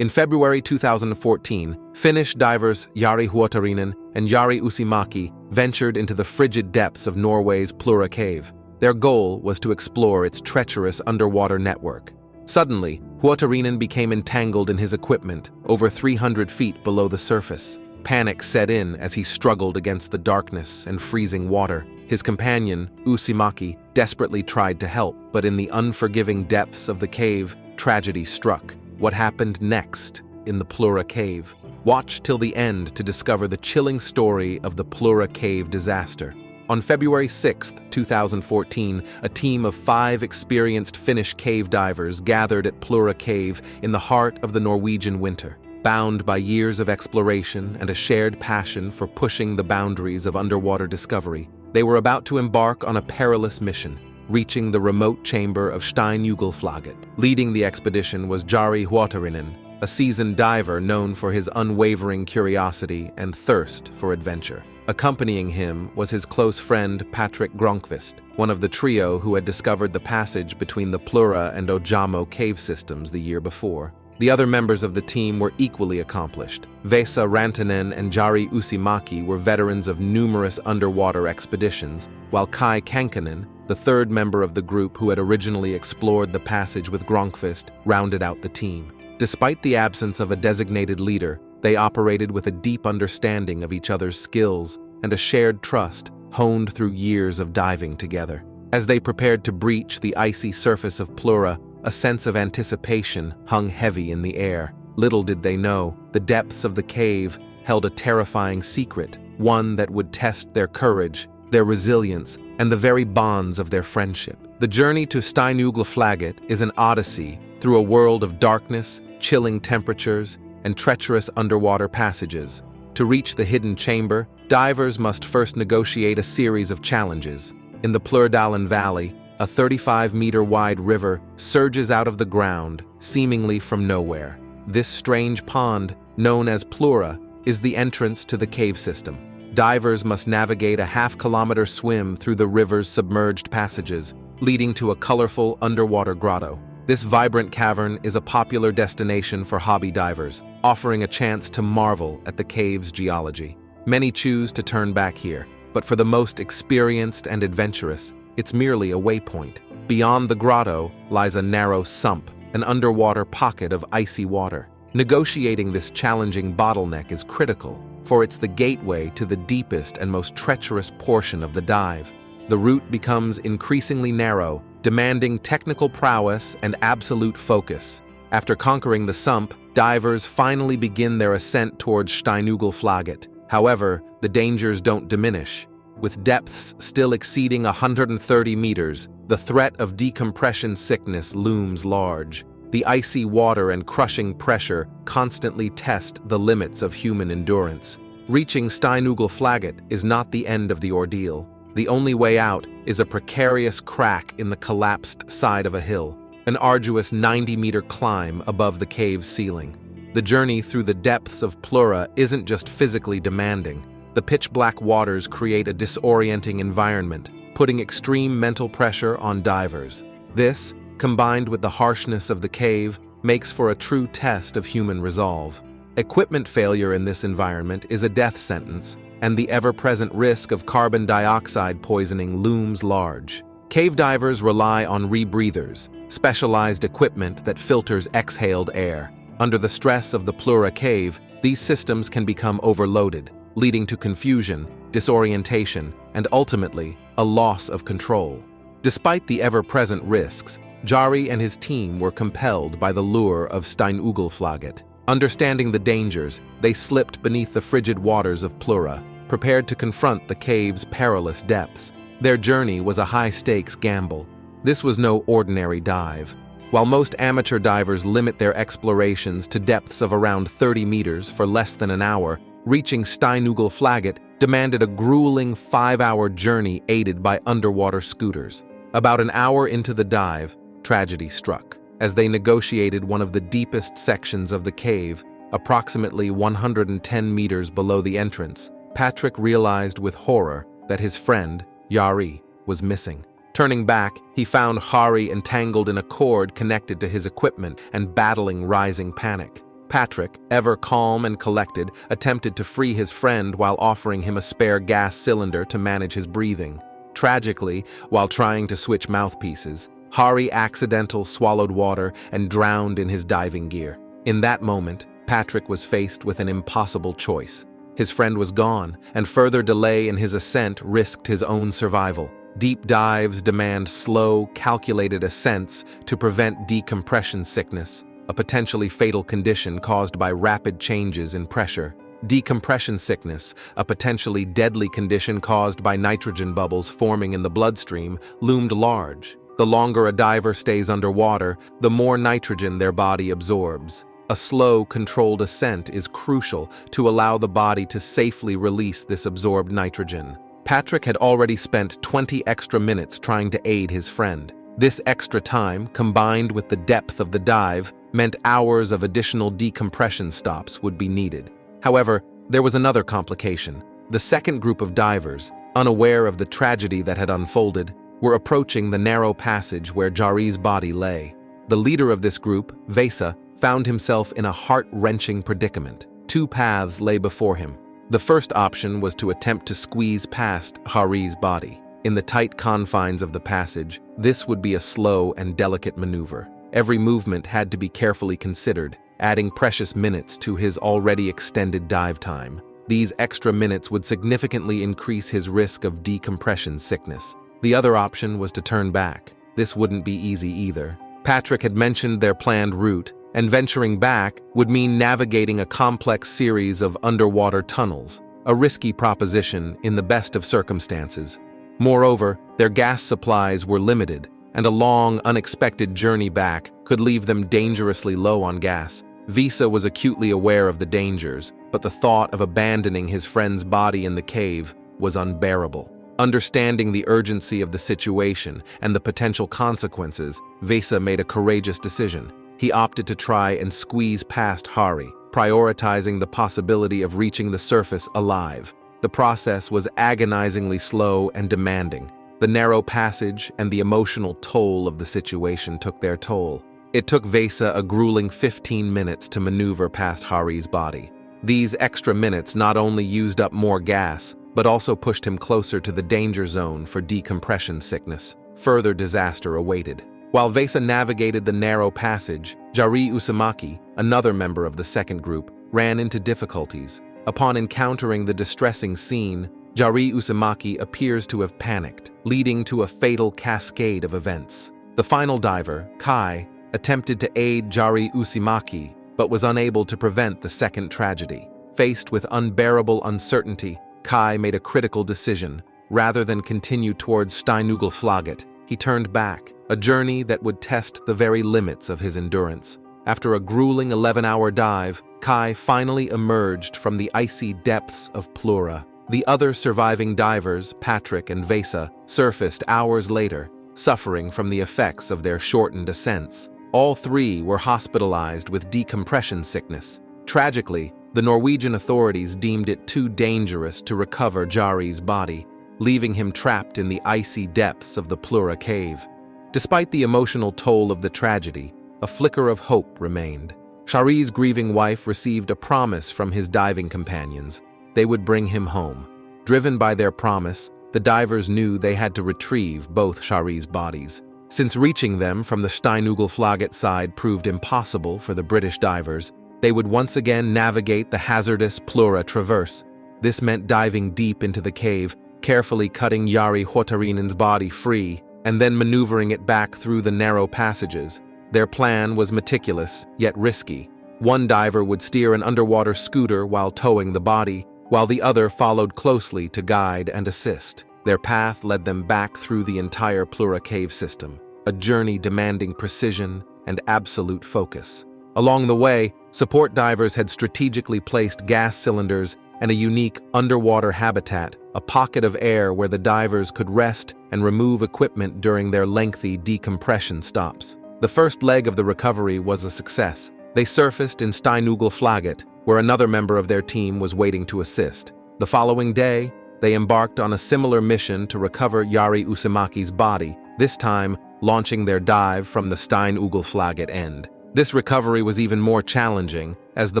In February 2014, Finnish divers Jari Huotarinen and Jari Usimaki ventured into the frigid depths of Norway's Plura cave. Their goal was to explore its treacherous underwater network. Suddenly, Huotarinen became entangled in his equipment, over 300 feet below the surface. Panic set in as he struggled against the darkness and freezing water. His companion, Usimaki, desperately tried to help, but in the unforgiving depths of the cave, tragedy struck. What happened next in the Plura cave? Watch till the end to discover the chilling story of the Plura cave disaster. On February 6, 2014, a team of 5 experienced Finnish cave divers gathered at Plura cave in the heart of the Norwegian winter. Bound by years of exploration and a shared passion for pushing the boundaries of underwater discovery, they were about to embark on a perilous mission, reaching the remote chamber of Steinjugelflaget. Leading the expedition was Jari Huotarinen, a seasoned diver known for his unwavering curiosity and thirst for adventure. Accompanying him was his close friend Patrick Gronqvist, one of the trio who had discovered the passage between the Plura and Ojamo cave systems the year before. The other members of the team were equally accomplished. Vesa Rantanen and Jari Usimaki were veterans of numerous underwater expeditions, while Kai Kankkanen, the third member of the group who had originally explored the passage with Gronqvist, rounded out the team. Despite the absence of a designated leader, they operated with a deep understanding of each other's skills and a shared trust honed through years of diving together. As they prepared to breach the icy surface of Plura, a sense of anticipation hung heavy in the air. Little did they know, the depths of the cave held a terrifying secret, one that would test their courage, their resilience, and the very bonds of their friendship. The journey to Steinjugelflaget is an odyssey through a world of darkness, chilling temperatures, and treacherous underwater passages. To reach the hidden chamber, divers must first negotiate a series of challenges. In the Plurdalen Valley, a 35-meter-wide river surges out of the ground, seemingly from nowhere. This strange pond, known as Plura, is the entrance to the cave system. Divers must navigate a half-kilometer swim through the river's submerged passages, leading to a colorful underwater grotto. This vibrant cavern is a popular destination for hobby divers, offering a chance to marvel at the cave's geology. Many choose to turn back here, but for the most experienced and adventurous, it's merely a waypoint. Beyond the grotto lies a narrow sump, an underwater pocket of icy water. Negotiating this challenging bottleneck is critical, for it's the gateway to the deepest and most treacherous portion of the dive. The route becomes increasingly narrow, demanding technical prowess and absolute focus. After conquering the sump, divers finally begin their ascent towards Steinjugelflaget. However, the dangers don't diminish. With depths still exceeding 130 meters, the threat of decompression sickness looms large. The icy water and crushing pressure constantly test the limits of human endurance. Reaching Steinjugelflaget is not the end of the ordeal. The only way out is a precarious crack in the collapsed side of a hill, an arduous 90-meter climb above the cave's ceiling. The journey through the depths of Plura isn't just physically demanding. The pitch-black waters create a disorienting environment, putting extreme mental pressure on divers. This, combined with the harshness of the cave, makes for a true test of human resolve. Equipment failure in this environment is a death sentence, and the ever-present risk of carbon dioxide poisoning looms large. Cave divers rely on rebreathers, specialized equipment that filters exhaled air. Under the stress of the Plura cave, these systems can become overloaded, leading to confusion, disorientation, and ultimately, a loss of control. Despite the ever-present risks, Jari and his team were compelled by the lure of Steinjugelflaget. Understanding the dangers, they slipped beneath the frigid waters of Plura, prepared to confront the cave's perilous depths. Their journey was a high-stakes gamble. This was no ordinary dive. While most amateur divers limit their explorations to depths of around 30 meters for less than an hour, reaching Steinjugelflaget demanded a grueling 5-hour journey aided by underwater scooters. About an hour into the dive, tragedy struck. As they negotiated one of the deepest sections of the cave, approximately 110 meters below the entrance, Patrick realized with horror that his friend, Jari, was missing. Turning back, he found Jari entangled in a cord connected to his equipment and battling rising panic. Patrick, ever calm and collected, attempted to free his friend while offering him a spare gas cylinder to manage his breathing. Tragically, while trying to switch mouthpieces, Hari accidentally swallowed water and drowned in his diving gear. In that moment, Patrick was faced with an impossible choice. His friend was gone, and further delay in his ascent risked his own survival. Deep dives demand slow, calculated ascents to prevent decompression sickness, a potentially fatal condition caused by rapid changes in pressure. Decompression sickness, a potentially deadly condition caused by nitrogen bubbles forming in the bloodstream, loomed large. The longer a diver stays underwater, the more nitrogen their body absorbs. A slow, controlled ascent is crucial to allow the body to safely release this absorbed nitrogen. Patrick had already spent 20 extra minutes trying to aid his friend. This extra time, combined with the depth of the dive, meant hours of additional decompression stops would be needed. However, there was another complication. The second group of divers, unaware of the tragedy that had unfolded, were approaching the narrow passage where Jari's body lay. The leader of this group, Vesa, found himself in a heart-wrenching predicament. Two paths lay before him. The first option was to attempt to squeeze past Hari's body. In the tight confines of the passage, this would be a slow and delicate maneuver. Every movement had to be carefully considered, adding precious minutes to his already extended dive time. These extra minutes would significantly increase his risk of decompression sickness. The other option was to turn back. This wouldn't be easy either. Patrick had mentioned their planned route, and venturing back would mean navigating a complex series of underwater tunnels, a risky proposition in the best of circumstances. Moreover, their gas supplies were limited, and a long, unexpected journey back could leave them dangerously low on gas. Vesa was acutely aware of the dangers, but the thought of abandoning his friend's body in the cave was unbearable. Understanding the urgency of the situation and the potential consequences, Vesa made a courageous decision. He opted to try and squeeze past Hari, prioritizing the possibility of reaching the surface alive. The process was agonizingly slow and demanding. The narrow passage and the emotional toll of the situation took their toll. It took Vesa a grueling 15 minutes to maneuver past Hari's body. These extra minutes not only used up more gas, but also pushed him closer to the danger zone for decompression sickness. Further disaster awaited. While Vesa navigated the narrow passage, Jari Uzumaki, another member of the second group, ran into difficulties. Upon encountering the distressing scene, Jari Uzumaki appears to have panicked, leading to a fatal cascade of events. The final diver, Kai, attempted to aid Jari Uzumaki, but was unable to prevent the second tragedy. Faced with unbearable uncertainty, Kai made a critical decision. Rather than continue towards Steinugelflaget, he turned back, a journey that would test the very limits of his endurance. After a grueling 11-hour dive, Kai finally emerged from the icy depths of Plura. The other surviving divers, Patrick and Vesa, surfaced hours later, suffering from the effects of their shortened ascents. All three were hospitalized with decompression sickness. Tragically, the Norwegian authorities deemed it too dangerous to recover Jari's body, leaving him trapped in the icy depths of the Plura cave. Despite the emotional toll of the tragedy, a flicker of hope remained. Jari's grieving wife received a promise from his diving companions. They would bring him home. Driven by their promise, the divers knew they had to retrieve both Jari's bodies. Since reaching them from the Steinugelflaget side proved impossible for the British divers, they would once again navigate the hazardous Plura traverse. This meant diving deep into the cave, carefully cutting Jari Huotarinen's body free, and then maneuvering it back through the narrow passages. Their plan was meticulous, yet risky. One diver would steer an underwater scooter while towing the body, while the other followed closely to guide and assist. Their path led them back through the entire Plura cave system, a journey demanding precision and absolute focus. Along the way, support divers had strategically placed gas cylinders and a unique underwater habitat, a pocket of air where the divers could rest and remove equipment during their lengthy decompression stops. The first leg of the recovery was a success. They surfaced in Steinugelflaget, where another member of their team was waiting to assist. The following day, they embarked on a similar mission to recover Jari Uzumaki's body, this time launching their dive from the Steinugelflaget end. This recovery was even more challenging as the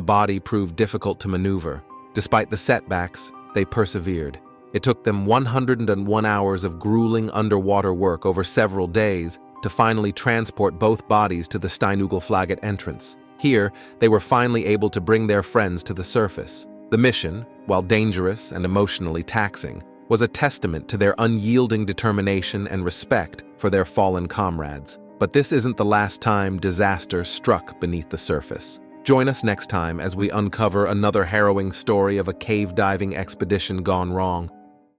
body proved difficult to maneuver. Despite the setbacks, they persevered. It took them 101 hours of grueling underwater work over several days to finally transport both bodies to the Steinugelflaget entrance. Here, they were finally able to bring their friends to the surface. The mission, while dangerous and emotionally taxing, was a testament to their unyielding determination and respect for their fallen comrades. But this isn't the last time disaster struck beneath the surface. Join us next time as we uncover another harrowing story of a cave diving expedition gone wrong.